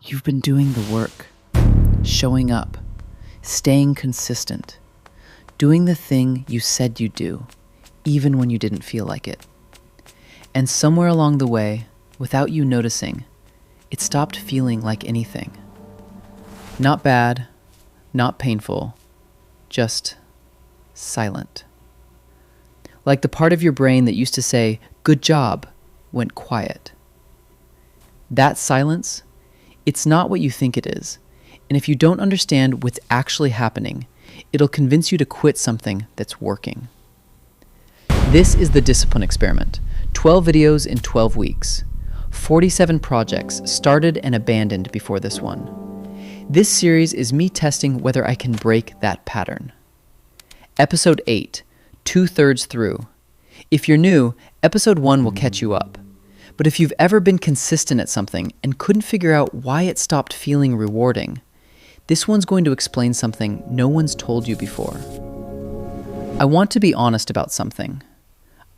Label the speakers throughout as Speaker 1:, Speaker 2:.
Speaker 1: You've been doing the work, showing up, staying consistent, doing the thing you said you'd do, even when you didn't feel like it. And somewhere along the way, without you noticing, it stopped feeling like anything. Not bad, not painful, just silent. Like the part of your brain that used to say, "Good job," went quiet. That silence, it's not what you think it is. And if you don't understand what's actually happening, it'll convince you to quit something that's working. This is the Discipline Experiment. 12 videos in 12 weeks. 47 projects started and abandoned before this one. This series is me testing whether I can break that pattern. Episode 8, 2/3 through. If you're new, episode 1 will catch you up. But if you've ever been consistent at something and couldn't figure out why it stopped feeling rewarding, this one's going to explain something no one's told you before. I want to be honest about something.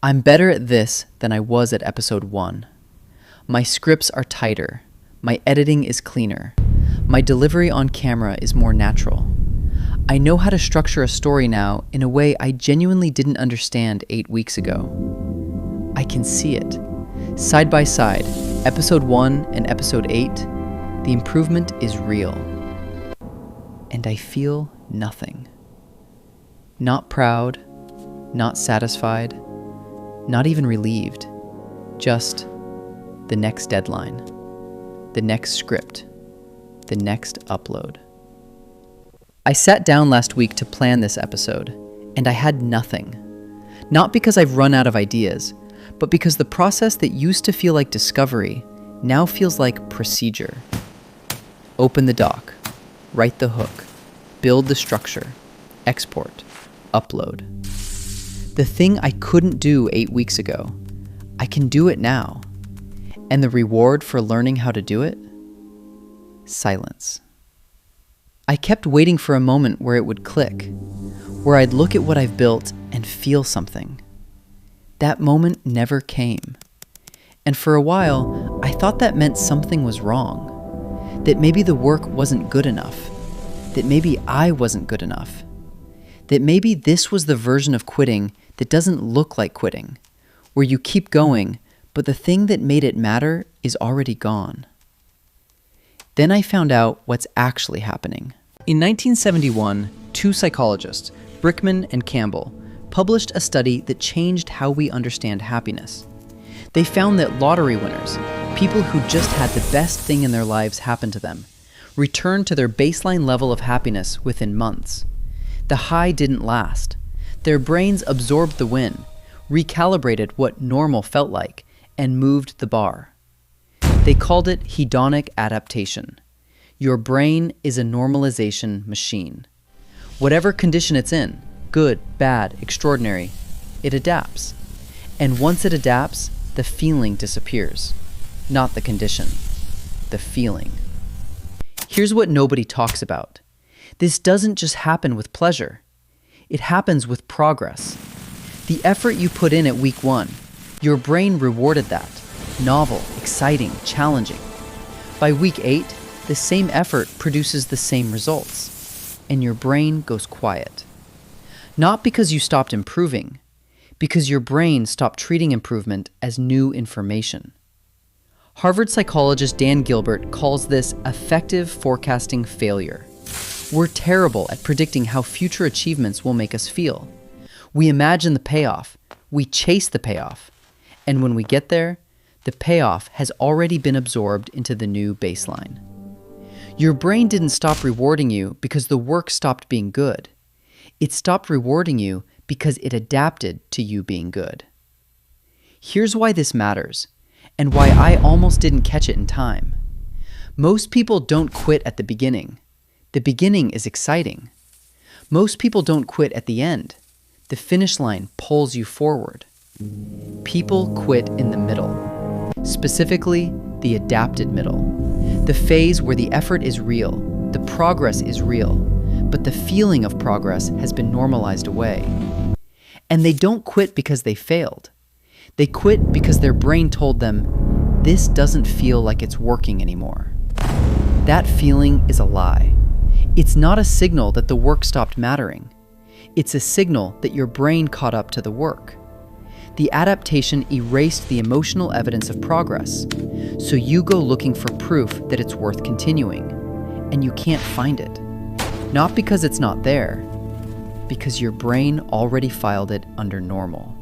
Speaker 1: I'm better at this than I was at episode 1. My scripts are tighter. My editing is cleaner. My delivery on camera is more natural. I know how to structure a story now in a way I genuinely didn't understand 8 weeks ago. I can see it. Side by side, episode 1 and episode 8, the improvement is real. And I feel nothing. Not proud, not satisfied, not even relieved. Just the next deadline, the next script, the next upload. I sat down last week to plan this episode, and I had nothing. Not because I've run out of ideas, but because the process that used to feel like discovery now feels like procedure. Open the doc, write the hook, build the structure, export, upload. The thing I couldn't do 8 weeks ago, I can do it now. And the reward for learning how to do it? Silence. I kept waiting for a moment where it would click, where I'd look at what I've built and feel something. That moment never came. And for a while, I thought that meant something was wrong. That maybe the work wasn't good enough. That maybe I wasn't good enough. That maybe this was the version of quitting that doesn't look like quitting, where you keep going, but the thing that made it matter is already gone. Then I found out what's actually happening. In 1971, 2 psychologists, Brickman and Campbell, published a study that changed how we understand happiness. They found that lottery winners, people who just had the best thing in their lives happen to them, returned to their baseline level of happiness within months. The high didn't last. Their brains absorbed the win, recalibrated what normal felt like, and moved the bar. They called it Hedonic Adaptation. Your brain is a normalization machine. Whatever condition it's in, good, bad, extraordinary, it adapts. And once it adapts, the feeling disappears. Not the condition, the feeling. Here's what nobody talks about. This doesn't just happen with pleasure. It happens with progress. The effort you put in at week 1, your brain rewarded that. Novel, exciting, challenging. By week 8, the same effort produces the same results, and your brain goes quiet. Not because you stopped improving, because your brain stopped treating improvement as new information. Harvard psychologist Dan Gilbert calls this affective forecasting failure. We're terrible at predicting how future achievements will make us feel. We imagine the payoff, we chase the payoff, and when we get there, the payoff has already been absorbed into the new baseline. Your brain didn't stop rewarding you because the work stopped being good. It stopped rewarding you because it adapted to you being good. Here's why this matters, and why I almost didn't catch it in time. Most people don't quit at the beginning. The beginning is exciting. Most people don't quit at the end. The finish line pulls you forward. People quit in the middle, specifically the adapted middle, the phase where the effort is real, the progress is real, but the feeling of progress has been normalized away. And they don't quit because they failed. They quit because their brain told them, this doesn't feel like it's working anymore. That feeling is a lie. It's not a signal that the work stopped mattering. It's a signal that your brain caught up to the work. The adaptation erased the emotional evidence of progress, so you go looking for proof that it's worth continuing, and you can't find it. Not because it's not there, because your brain already filed it under normal.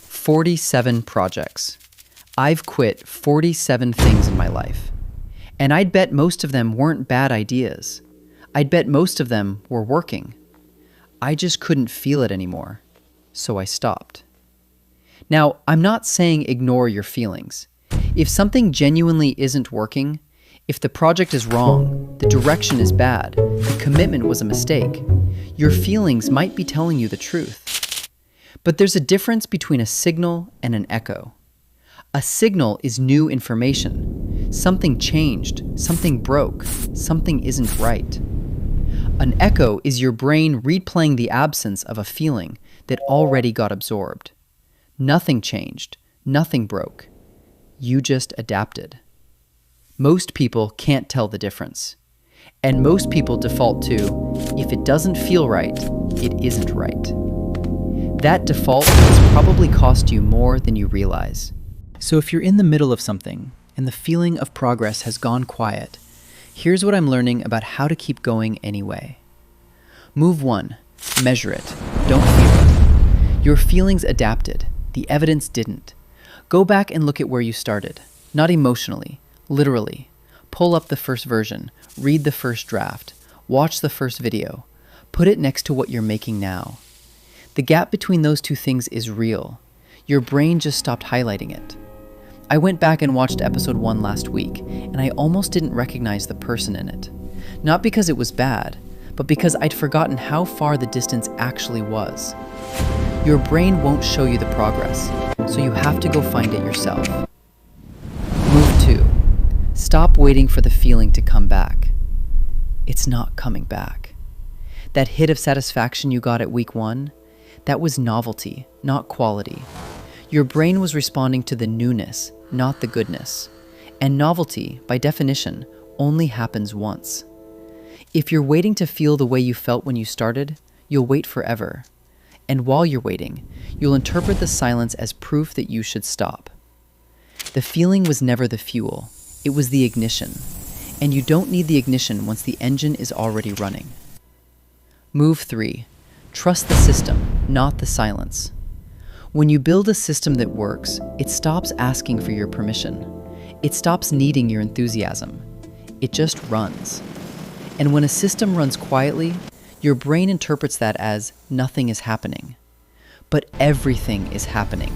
Speaker 1: 47 projects. I've quit 47 things in my life, and I'd bet most of them weren't bad ideas. I'd bet most of them were working. I just couldn't feel it anymore, so I stopped. Now, I'm not saying ignore your feelings. If something genuinely isn't working, if the project is wrong, the direction is bad, the commitment was a mistake, your feelings might be telling you the truth. But there's a difference between a signal and an echo. A signal is new information. Something changed, something broke, something isn't right. An echo is your brain replaying the absence of a feeling that already got absorbed. Nothing changed, nothing broke. You just adapted. Most people can't tell the difference. And most people default to, if it doesn't feel right, it isn't right. That default has probably cost you more than you realize. So if you're in the middle of something and the feeling of progress has gone quiet, here's what I'm learning about how to keep going anyway. Move 1. Measure it. Don't feel it. Your feelings adapted. The evidence didn't. Go back and look at where you started. Not emotionally, literally. Pull up the first version. Read the first draft. Watch the first video. Put it next to what you're making now. The gap between those two things is real. Your brain just stopped highlighting it. I went back and watched episode 1 last week, and I almost didn't recognize the person in it. Not because it was bad, but because I'd forgotten how far the distance actually was. Your brain won't show you the progress, so you have to go find it yourself. Move 2. Stop waiting for the feeling to come back. It's not coming back. That hit of satisfaction you got at week 1, that was novelty, not quality. Your brain was responding to the newness, not the goodness. And novelty, by definition, only happens once. If you're waiting to feel the way you felt when you started, you'll wait forever. And while you're waiting, you'll interpret the silence as proof that you should stop. The feeling was never the fuel. It was the ignition. And you don't need the ignition once the engine is already running. Move 3. Trust the system, not the silence. When you build a system that works, it stops asking for your permission. It stops needing your enthusiasm. It just runs. And when a system runs quietly, your brain interprets that as nothing is happening. But everything is happening.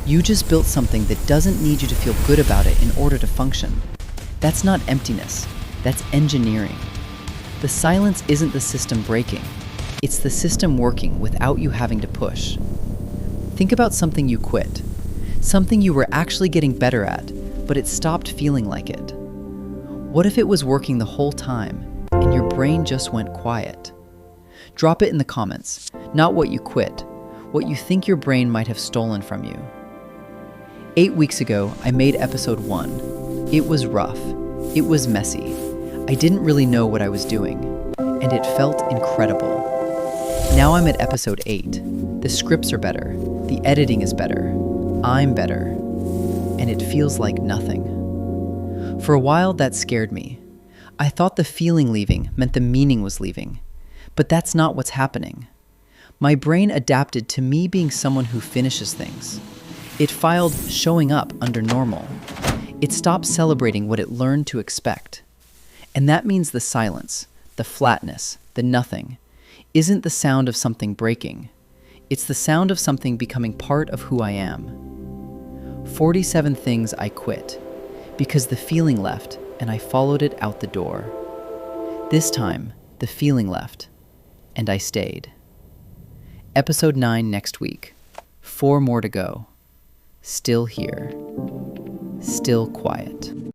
Speaker 1: You just built something that doesn't need you to feel good about it in order to function. That's not emptiness. That's engineering. The silence isn't the system breaking. It's the system working without you having to push. Think about something you quit. Something you were actually getting better at, but it stopped feeling like it. What if it was working the whole time, and your brain just went quiet? Drop it in the comments, not what you quit, what you think your brain might have stolen from you. 8 weeks ago, I made episode 1. It was rough. It was messy. I didn't really know what I was doing, and it felt incredible. Now I'm at episode 8. The scripts are better. The editing is better. I'm better. And it feels like nothing. For a while, that scared me. I thought the feeling leaving meant the meaning was leaving. But that's not what's happening. My brain adapted to me being someone who finishes things. It filed showing up under normal. It stopped celebrating what it learned to expect. And that means the silence, the flatness, the nothing, isn't the sound of something breaking. It's the sound of something becoming part of who I am. 47 things I quit, because the feeling left and I followed it out the door. This time, the feeling left, and I stayed. Episode 9 next week. 4 more to go. Still here. Still quiet.